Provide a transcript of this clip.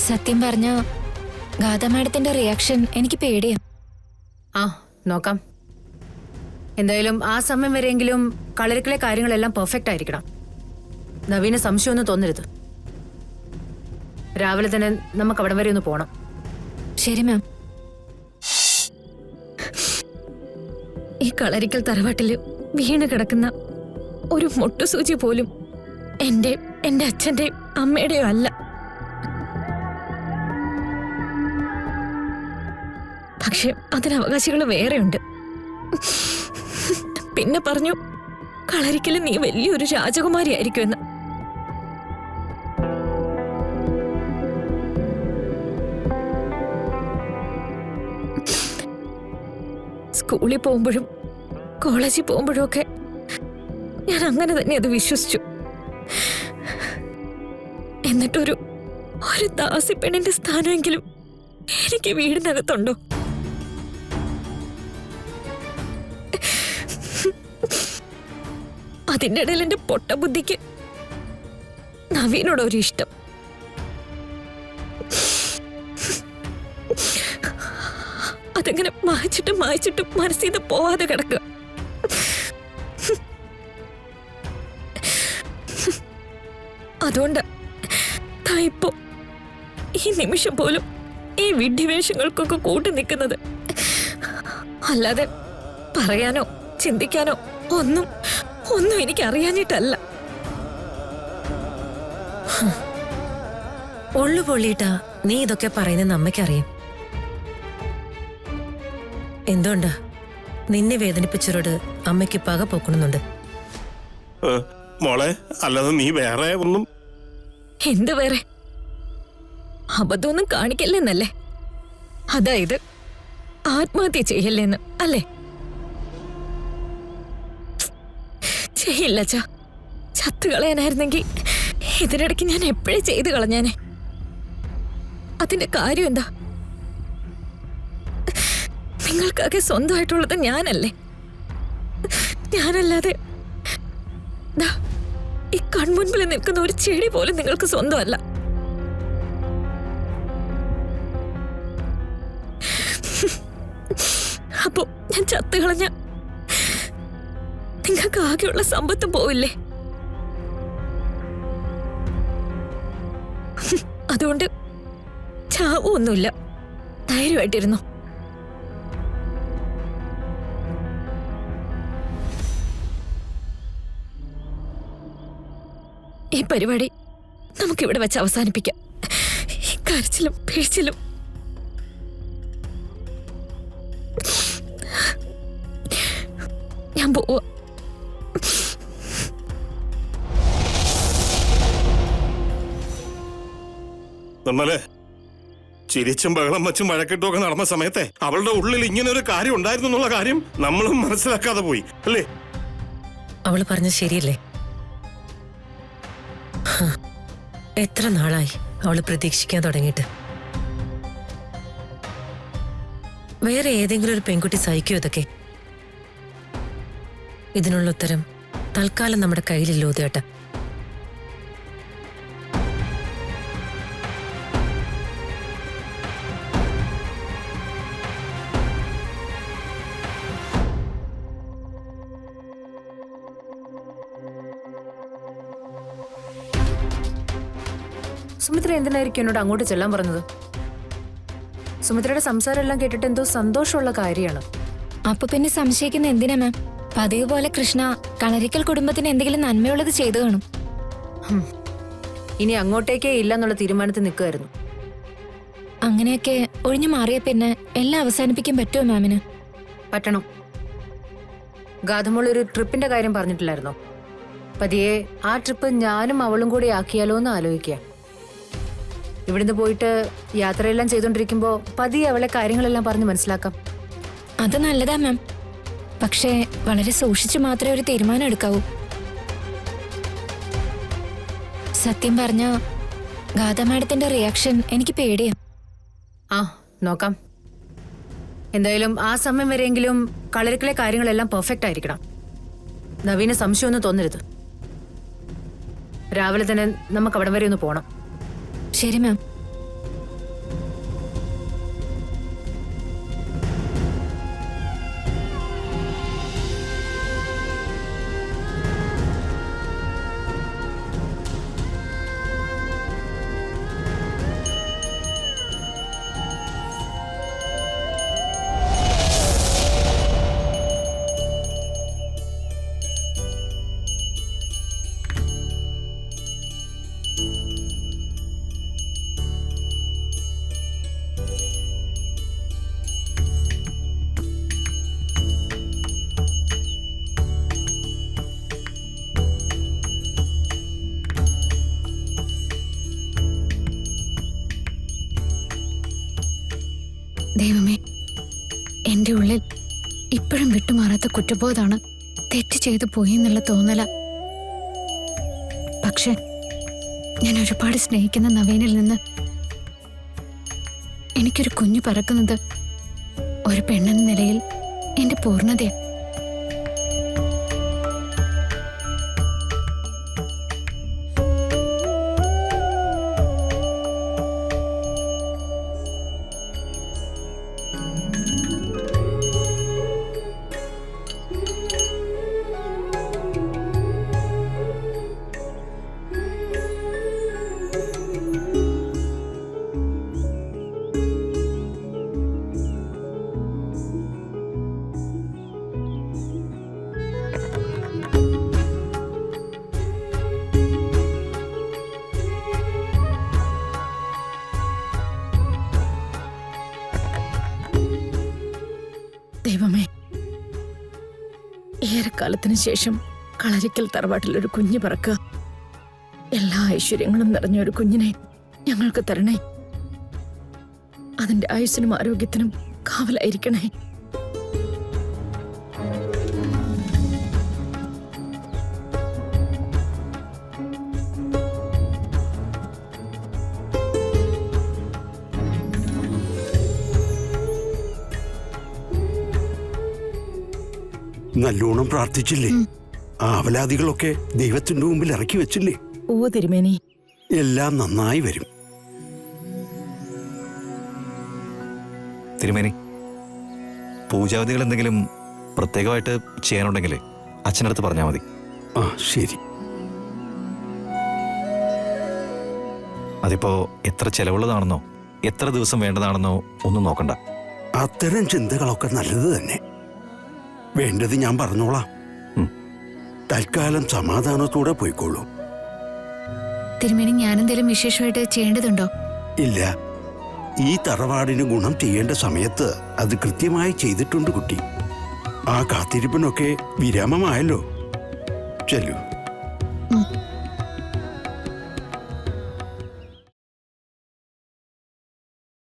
സത്യം പറഞ്ഞ ഗാഥ മാഡത്തിന്റെ റിയാക്ഷൻ എനിക്ക് പേടിയാ. ആ നോക്കാം. എന്തായാലും ആ സമയം വരെയെങ്കിലും കളരിക്കലെ കാര്യങ്ങളെല്ലാം പെർഫെക്റ്റ് ആയിരിക്കണം. നവീന് സംശയമൊന്നും തോന്നരുത്. രാവിലെ തന്നെ നമുക്ക് അവിടെ വരെ ഒന്ന് പോണം. ശരി മാം. ഈ കളരിക്കൽ തറവാട്ടില് വീണ് കിടക്കുന്ന ഒരു മുട്ടുസൂചി പോലും എന്റെ അച്ഛന്റെയും അമ്മയുടെയോ അല്ല. പക്ഷെ അതിന് അവകാശികൾ വേറെയുണ്ട്. പിന്നെ പറഞ്ഞു കളരിക്കല് നീ വലിയൊരു രാജകുമാരി ആയിരിക്കുമെന്ന്. സ്കൂളിൽ പോകുമ്പോഴും കോളേജിൽ പോകുമ്പോഴും ഒക്കെ ഞാൻ അങ്ങനെ തന്നെ അത് വിശ്വസിച്ചു. എന്നിട്ടൊരു ദാസിപ്പെണ്ണിന്റെ സ്ഥാനമെങ്കിലും എനിക്ക് വീടിനകത്തുണ്ടോ? അതിൻ്റെ ഇടയിൽ എന്റെ പൊട്ട ബുദ്ധിക്ക് നവീനോട് ഒരു ഇഷ്ടം. അതെങ്ങനെ മായ്ച്ചിട്ടും മനസ്സിൽ നിന്ന് പോവാതെ കിടക്കുക. അതുകൊണ്ട് ഇപ്പോ ഈ നിമിഷം പോലും ഈ വിഡ്ഢിവേഷങ്ങൾക്കൊക്കെ കൂട്ടി നിൽക്കുന്നത്. അല്ലാതെ പറയാനോ ചിന്തിക്കാനോ ഒന്നും എനിക്ക് അറിയാഞ്ഞിട്ടല്ല. ഉള്ളു പൊള്ളിയിട്ടാ നീ ഇതൊക്കെ പറയുന്നെന്ന് അമ്മയ്ക്കറിയാം. എന്തുകൊണ്ടാ നിന്നെ വേദനിപ്പിച്ചവരോട് അമ്മയ്ക്ക് പക പോക്കണമെന്നുണ്ട്? മോളെ, അല്ലാതെ നീ വേറെ ഒന്നും. എന്ത് വേറെ? അബദ്ധമൊന്നും കാണിക്കല്ലെന്നല്ലേ? അതായത് ആത്മഹത്യ ചെയ്യല്ലേന്ന് അല്ലേ? ചെയ്യില്ല അച്ഛാ. ചത്തു കളയാനായിരുന്നെങ്കിൽ ഇതിനിടയ്ക്ക് ഞാൻ എപ്പോഴേ ചെയ്തു കളഞ്ഞാനെ. അതിന്റെ കാര്യം എന്താ? നിങ്ങൾക്കൊക്കെ സ്വന്തമായിട്ടുള്ളത് ഞാനല്ലേ? ഞാനല്ലാതെ ഈ കൺമുൻപിൽ നിൽക്കുന്ന ഒരു ചെടി പോലും നിങ്ങൾക്ക് സ്വന്തമല്ല. അപ്പോ ഞാൻ ചത്തുകളഞ്ഞ നിങ്ങൾക്ക് ആകെയുള്ള സമ്പത്തും പോവില്ലേ? അതുകൊണ്ട് ചാവൊന്നുമില്ല, ധൈര്യമായിട്ടിരുന്നു. ഈ പരിപാടി നമുക്കിവിടെ വെച്ച് അവസാനിപ്പിക്കാം. ഈ കരച്ചിലും പിഴിച്ചിലും ഞാൻ പോവാ. നമ്മളെ ചിരിച്ചും ബഹളം വച്ചും വഴക്കിട്ടുമൊക്കെ നടന്ന സമയത്തെ അവളുടെ ഉള്ളിൽ ഇങ്ങനെ ഒരു കാര്യം ഉണ്ടായിരുന്നു എന്നുള്ള കാര്യം നമ്മളും മനസ്സിലാക്കാതെ പോയി അല്ലേ? അവള് പറഞ്ഞ ശരിയല്ലേ? എത്ര നാളായി അവള് പ്രതീക്ഷിക്കാൻ തുടങ്ങിയിട്ട്. വേറെ ഏതെങ്കിലും ഒരു പെൺകുട്ടി സഹിക്കൂ ഇതൊക്കെ? ഇതിനുള്ള ഉത്തരം തൽക്കാലം നമ്മുടെ കയ്യിലില്ലോ ചേട്ടാ. സുമിത്ര എന്തിനായിരിക്കും എന്നോട് അങ്ങോട്ട് ചെല്ലാൻ പറഞ്ഞത്? സുമിത്രയുടെ സംസാരം എല്ലാം കേട്ടിട്ട് എന്തോ സന്തോഷമുള്ള കാര്യമാണ്. അപ്പൊ പിന്നെ സംശയിക്കുന്ന എന്തിനാ മാം? പതിവ് പോലെ കൃഷ്ണ കളരിക്കൽ കുടുംബത്തിന് എന്തെങ്കിലും നന്മയുള്ളത് ചെയ്തു കാണും. ഇനി അങ്ങോട്ടേക്കേ ഇല്ലെന്നുള്ള തീരുമാനത്തിൽ നിൽക്കുമായിരുന്നു. അങ്ങനെയൊക്കെ ഒഴിഞ്ഞു മാറിയ പിന്നെ എല്ലാം അവസാനിപ്പിക്കാൻ പറ്റുമോ മാമിന്? പറ്റണം. ഗാഥമോൾ ഒരു ട്രിപ്പിന്റെ കാര്യം പറഞ്ഞിട്ടില്ലായിരുന്നോ? പതിയെ ആ ട്രിപ്പ് ഞാനും അവളും കൂടി ആക്കിയാലോ എന്ന് ആലോചിക്കുക. ഇവിടുന്ന് പോയിട്ട് യാത്രയെല്ലാം ചെയ്തോണ്ടിരിക്കുമ്പോ പതിയെ അവളെ കാര്യങ്ങളെല്ലാം പറഞ്ഞ് മനസ്സിലാക്കാം. അത് നല്ലതാ മാം. പക്ഷേ വളരെ സൂക്ഷിച്ചു മാത്രമേ ഒരു തീരുമാനം എടുക്കാവൂ. സത്യം പറഞ്ഞ ഗാഥ മാഡത്തിന്റെ റിയാക്ഷൻ എനിക്ക് പേടിയാ. ആ നോക്കാം. എന്തായാലും ആ സമയം വരെയെങ്കിലും കളരിക്കലെ കാര്യങ്ങളെല്ലാം പെർഫെക്റ്റ് ആയിരിക്കണം. നവീന് സംശയമൊന്നും തോന്നരുത്. രാവിലെ തന്നെ നമുക്ക് അവിടെ വരെ ഒന്ന് പോണം. ശരി മാം. ദൈവമേ, എന്റെ ഉള്ളിൽ ഇപ്പോഴും വിട്ടുമാറാത്ത കുറ്റബോധമാണ് തെറ്റ് ചെയ്തു പോയി എന്നുള്ള തോന്നല. പക്ഷെ ഞാൻ ഒരുപാട് സ്നേഹിക്കുന്ന നവീനിൽ നിന്ന് എനിക്കൊരു കുഞ്ഞു പറക്കുന്നത് ഒരു പെണ്ണെന്ന നിലയിൽ എന്റെ പൂർണ്ണതയാണ്. ദൈവമേ, ഏറെക്കാലത്തിന് ശേഷം കളരിക്കൽ തറവാട്ടിൽ ഒരു കുഞ്ഞ് പറക്കുക. എല്ലാ ഐശ്വര്യങ്ങളും നിറഞ്ഞ ഒരു കുഞ്ഞിനെ ഞങ്ങൾക്ക് തരണേ. അതിന്റെ ആയുസ്സിനും ആരോഗ്യത്തിനും കാവലായിരിക്കണേ. നല്ലോണം പ്രാർത്ഥിച്ചില്ലേ? ആവലാദികളൊക്കെ ദൈവത്തിന്റെ മുമ്പിൽ ഇറക്കി വെച്ചില്ലേ? ഓ തിരുമേനി, എല്ലാം നന്നായി വരും. തിരുമേനി, പൂജാവിധികൾ എന്തെങ്കിലും പ്രത്യേകമായിട്ട് ചെയ്യാനുണ്ടെങ്കിൽ അച്ഛനടുത്ത് പറഞ്ഞാൽ മതി. ആ ശരി. അതിപ്പോ എത്ര ചെലവുള്ളതാണെന്നോ എത്ര ദിവസം വേണ്ടതാണെന്നോ ഒന്നും നോക്കണ്ട. അത്തരം ചിന്തകളൊക്കെ നല്ലത് തന്നെ. വേണ്ടത് ഞാൻ പറഞ്ഞോളാം. തൽക്കാലം സമാധാനത്തോടെ പോയിക്കോളൂ. തിരുമേനി, ഞാനെന്തെങ്കിലും വിശേഷമായിട്ട് ചെയ്യേണ്ടതുണ്ടോ? ഇല്ല, ഈ തറവാടിന് ഗുണം ചെയ്യേണ്ട സമയത്ത് അത് കൃത്യമായി ചെയ്തിട്ടുണ്ട് കുട്ടി. ആ കാത്തിരിപ്പിനൊക്കെ വിരാമമായല്ലോ. ചെല്ലു.